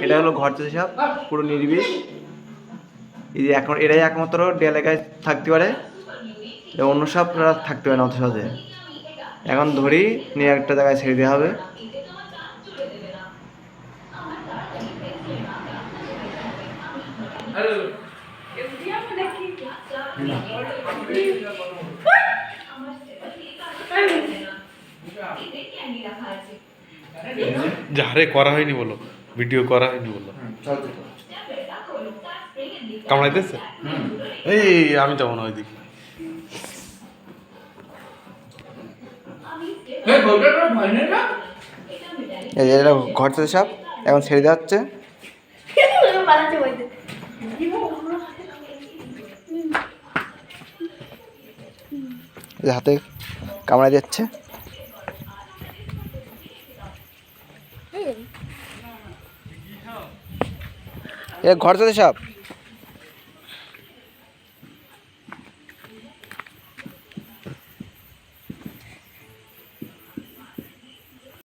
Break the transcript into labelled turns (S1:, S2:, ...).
S1: এটা হলো ঘর সাপ, পুরো নির্বিষ। এই যে এখন এটাই একমাত্র এলাকায় থাকতে পারে, অন্য সাপরা থাকতে পারে না অত সহজে। এখন ধরি নিয়ে একটা জায়গায় ছেড়ে দেওয়া হবে।
S2: যারে করা হয়নি বলো, ভিডিও করা হয়নি বলো। কামড়াইতেছে? এই আমি যাবো না ওইদিকে।
S1: এই যে এটা ঘর সাপ, এখন ছেড়ে দেওয়া হচ্ছে। হাতে কামড়া যাচ্ছে। এ ঘর সাপ।